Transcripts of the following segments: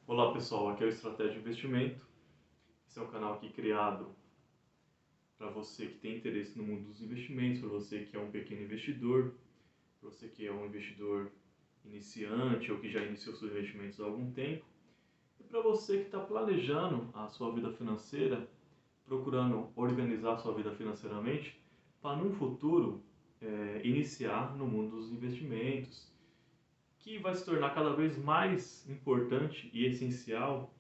Olá pessoal, aqui é o Estratégia de Investimento. Esse é um canal aqui criado para você que tem interesse no mundo dos investimentos, para você que é um pequeno investidor, para você que é um investidor iniciante ou que já iniciou seus investimentos há algum tempo, e para você que está planejando a sua vida financeira, procurando organizar a sua vida financeiramente, para num futuro iniciar no mundo dos investimentos, que vai se tornar cada vez mais importante e essencial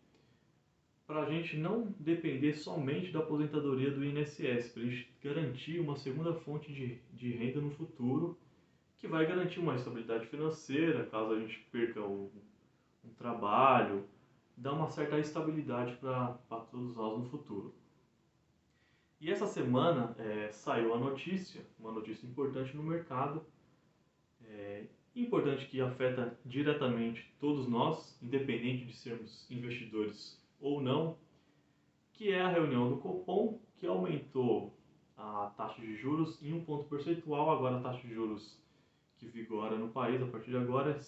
para a gente não depender somente da aposentadoria do INSS, para a gente garantir uma segunda fonte de renda no futuro, que vai garantir uma estabilidade financeira, caso a gente perca um trabalho, dá uma certa estabilidade para todos nós no futuro. E essa semana saiu a notícia, uma notícia importante no mercado, importante que afeta diretamente todos nós, independente de sermos investidores ou não, que é a reunião do Copom, que aumentou a taxa de juros em um ponto percentual. Agora a taxa de juros que vigora no país a partir de agora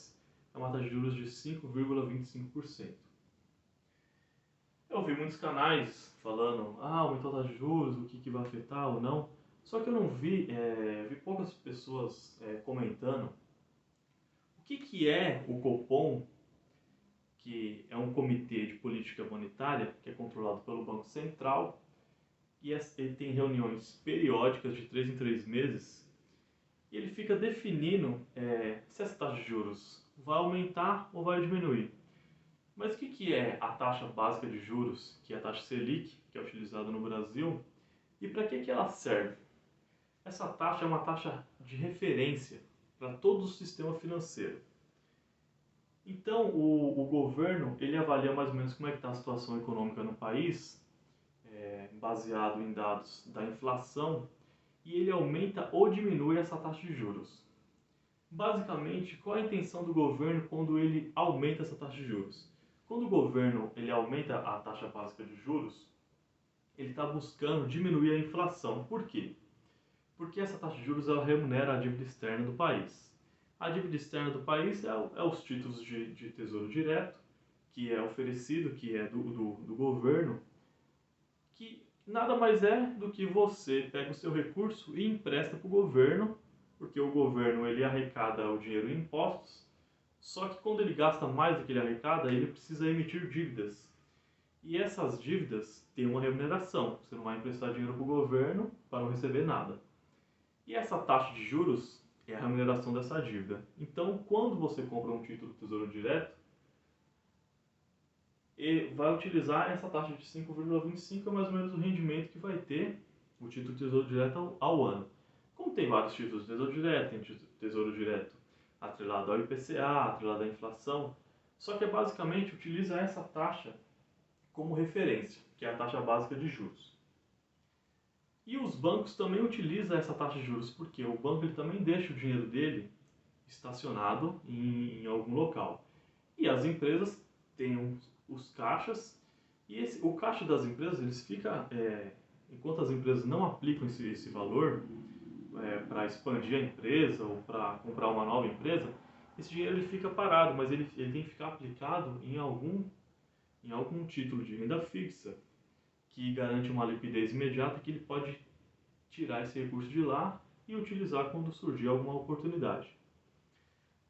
é uma taxa de juros de 5,25%. Eu vi muitos canais falando, aumentou a taxa de juros, o que vai afetar ou não. Só que eu não vi poucas pessoas comentando o que é o Copom, que é um comitê de política monetária que é controlado pelo Banco Central, e ele tem reuniões periódicas de 3 em 3 meses, e ele fica definindo se essa taxa de juros vai aumentar ou vai diminuir. Mas o que é a taxa básica de juros, que é a taxa Selic, que é utilizada no Brasil, e para que ela serve? Essa taxa é uma taxa de referência para todo o sistema financeiro. Então, o governo ele avalia mais ou menos como é que está a situação econômica no país, baseado em dados da inflação, e ele aumenta ou diminui essa taxa de juros. Basicamente, qual é a intenção do governo quando ele aumenta essa taxa de juros? Quando o governo ele aumenta a taxa básica de juros, ele está buscando diminuir a inflação. Por quê? Porque essa taxa de juros ela remunera a dívida externa do país. A dívida externa do país é os títulos de tesouro direto, que é oferecido, que é do governo, que nada mais é do que você pega o seu recurso e empresta para o governo, porque o governo ele arrecada o dinheiro em impostos, só que quando ele gasta mais do que ele arrecada, ele precisa emitir dívidas. E essas dívidas têm uma remuneração, você não vai emprestar dinheiro para o governo para não receber nada. E essa taxa de juros é a remuneração dessa dívida. Então, quando você compra um título do Tesouro Direto, vai utilizar essa taxa de 5,25, é mais ou menos o rendimento que vai ter o título de Tesouro Direto ao ano. Como tem vários títulos de Tesouro Direto, tem Tesouro Direto atrelado ao IPCA, atrelado à inflação, só que basicamente utiliza essa taxa como referência, que é a taxa básica de juros. E os bancos também utilizam essa taxa de juros, porque o banco ele também deixa o dinheiro dele estacionado em algum local. E as empresas têm os caixas, e o caixa das empresas, eles fica, enquanto as empresas não aplicam esse valor para expandir a empresa ou para comprar uma nova empresa, esse dinheiro ele fica parado, mas ele tem que ficar aplicado em algum título de renda fixa, que garante uma liquidez imediata, que ele pode tirar esse recurso de lá e utilizar quando surgir alguma oportunidade.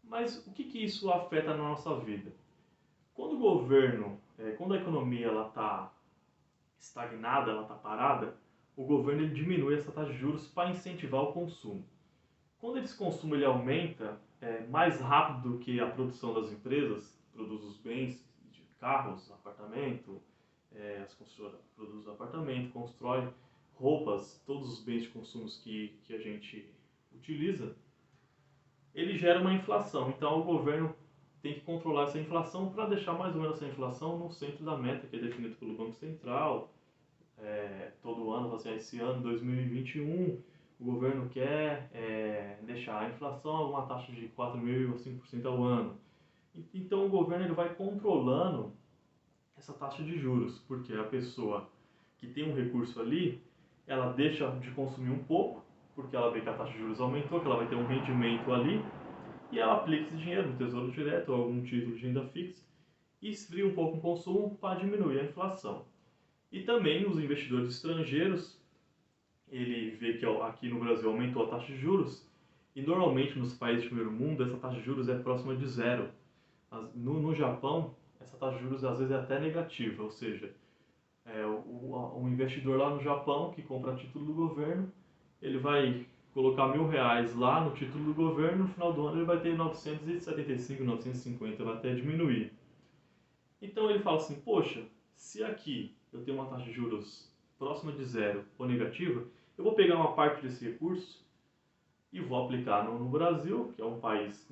Mas o que isso afeta na nossa vida? Quando o governo, quando a economia está estagnada, ela está parada, o governo ele diminui essa taxa de juros para incentivar o consumo. Quando esse consumo ele aumenta mais rápido do que a produção das empresas, produz os bens de carros, apartamento, as construtoras produzem apartamento, constrói roupas, todos os bens de consumo que a gente utiliza, ele gera uma inflação. Então o governo tem que controlar essa inflação para deixar mais ou menos essa inflação no centro da meta, que é definida pelo Banco Central. Todo ano, assim, esse ano, 2021, o governo quer deixar a inflação a uma taxa de 4,5% ao ano. Então o governo ele vai controlando essa taxa de juros, porque a pessoa que tem um recurso ali, ela deixa de consumir um pouco, porque ela vê que a taxa de juros aumentou, que ela vai ter um rendimento ali, e ela aplica esse dinheiro no Tesouro Direto ou algum título de renda fixa, e esfria um pouco o consumo para diminuir a inflação. E também os investidores estrangeiros, ele vê que aqui no Brasil aumentou a taxa de juros, e normalmente nos países de primeiro mundo essa taxa de juros é próxima de zero. No Japão, essa taxa de juros às vezes é até negativa, ou seja, um investidor lá no Japão que compra título do governo, ele vai colocar R$ 1.000 lá no título do governo, no final do ano ele vai ter 975, 950, vai até diminuir. Então ele fala assim, poxa, se aqui eu tenho uma taxa de juros próxima de zero ou negativa, eu vou pegar uma parte desse recurso e vou aplicar no Brasil, que é um país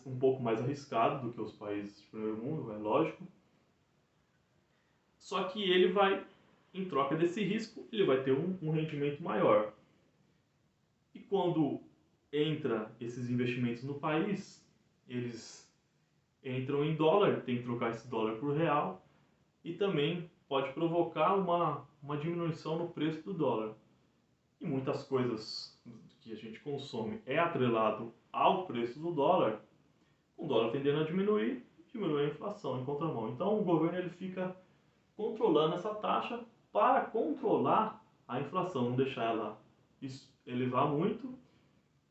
um pouco mais arriscado do que os países de primeiro mundo, é lógico. Só que ele vai, em troca desse risco, ele vai ter um rendimento maior. E quando entra esses investimentos no país, eles entram em dólar, tem que trocar esse dólar por real, e também pode provocar uma diminuição no preço do dólar. E muitas coisas que a gente consome é atrelado ao preço do dólar, o dólar tendendo a diminuir, diminui a inflação em contramão. Então o governo ele fica controlando essa taxa para controlar a inflação, não deixar ela elevar muito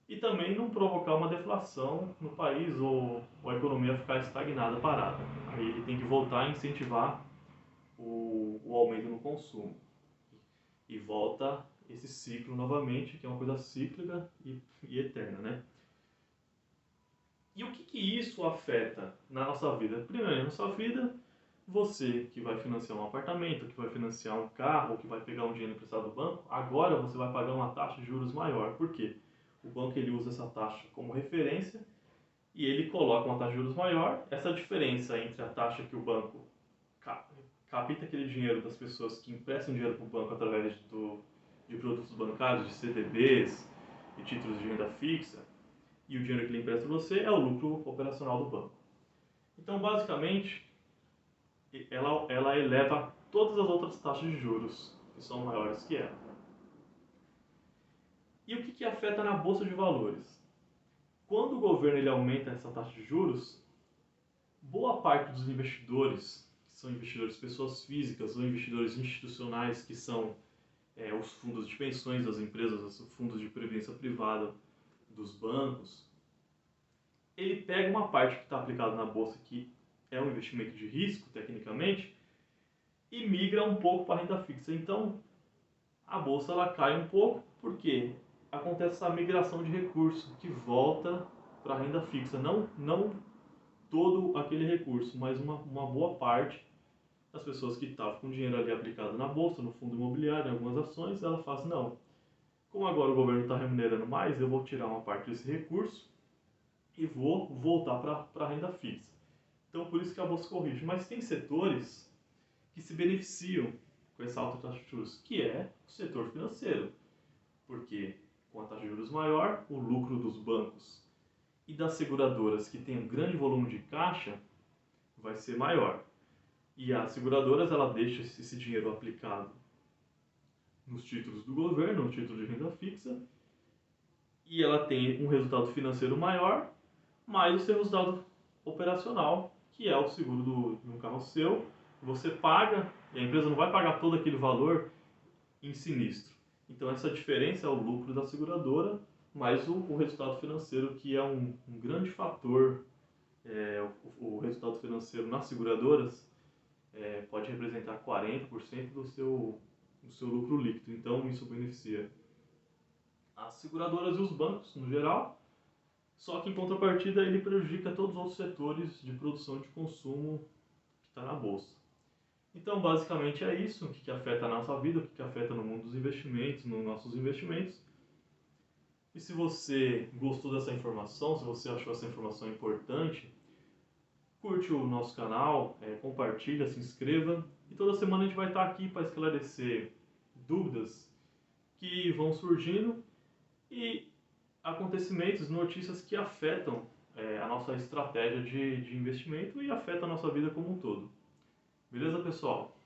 e também não provocar uma deflação no país ou a economia ficar estagnada, parada. Aí ele tem que voltar a incentivar o aumento no consumo. E volta esse ciclo novamente, que é uma coisa cíclica e eterna, né? E o que isso afeta na nossa vida? Primeiro, na nossa vida, você que vai financiar um apartamento, que vai financiar um carro, que vai pegar um dinheiro emprestado do banco, agora você vai pagar uma taxa de juros maior. Por quê? O banco ele usa essa taxa como referência e ele coloca uma taxa de juros maior. Essa diferença entre a taxa que o banco capta aquele dinheiro das pessoas que emprestam dinheiro para o banco através de produtos bancários, de CDBs e títulos de renda fixa, e o dinheiro que ele empresta para você é o lucro operacional do banco. Então, basicamente, ela eleva todas as outras taxas de juros que são maiores que ela. E o que afeta na bolsa de valores? Quando o governo ele aumenta essa taxa de juros, boa parte dos investidores, que são investidores pessoas físicas ou investidores institucionais, que são os fundos de pensões das empresas, os fundos de previdência privada dos bancos, ele pega uma parte que está aplicada na bolsa, que é um investimento de risco, tecnicamente, e migra um pouco para a renda fixa. Então, a bolsa ela cai um pouco, porque acontece essa migração de recurso que volta para a renda fixa. Não todo aquele recurso, mas uma boa parte das pessoas que estavam com dinheiro ali aplicado na bolsa, no fundo imobiliário, em algumas ações, ela fala assim, não, como agora o governo está remunerando mais, eu vou tirar uma parte desse recurso e vou voltar para a renda fixa. Então, por isso que a bolsa corrige. Mas tem setores que se beneficiam com essa alta taxa de juros, que é o setor financeiro. Porque com a taxa de juros maior, o lucro dos bancos e das seguradoras que têm um grande volume de caixa vai ser maior. E as seguradoras, ela deixa esse dinheiro aplicado nos títulos do governo, no título de renda fixa, e ela tem um resultado financeiro maior, mais o seu resultado operacional, que é o seguro de um carro seu, você paga, e a empresa não vai pagar todo aquele valor em sinistro. Então essa diferença é o lucro da seguradora, mais o resultado financeiro, que é um grande fator. O resultado financeiro nas seguradoras pode representar 40% do seu lucro líquido. Então isso beneficia as seguradoras e os bancos no geral, só que em contrapartida ele prejudica todos os outros setores de produção e de consumo que está na bolsa. Então, basicamente é isso, o que afeta a nossa vida, o que afeta no mundo dos investimentos, nos nossos investimentos. E se você gostou dessa informação, se você achou essa informação importante, curte o nosso canal, compartilha, se inscreva. E toda semana a gente vai estar aqui para esclarecer dúvidas que vão surgindo e acontecimentos, notícias que afetam a nossa estratégia de investimento e afetam a nossa vida como um todo. Beleza, pessoal?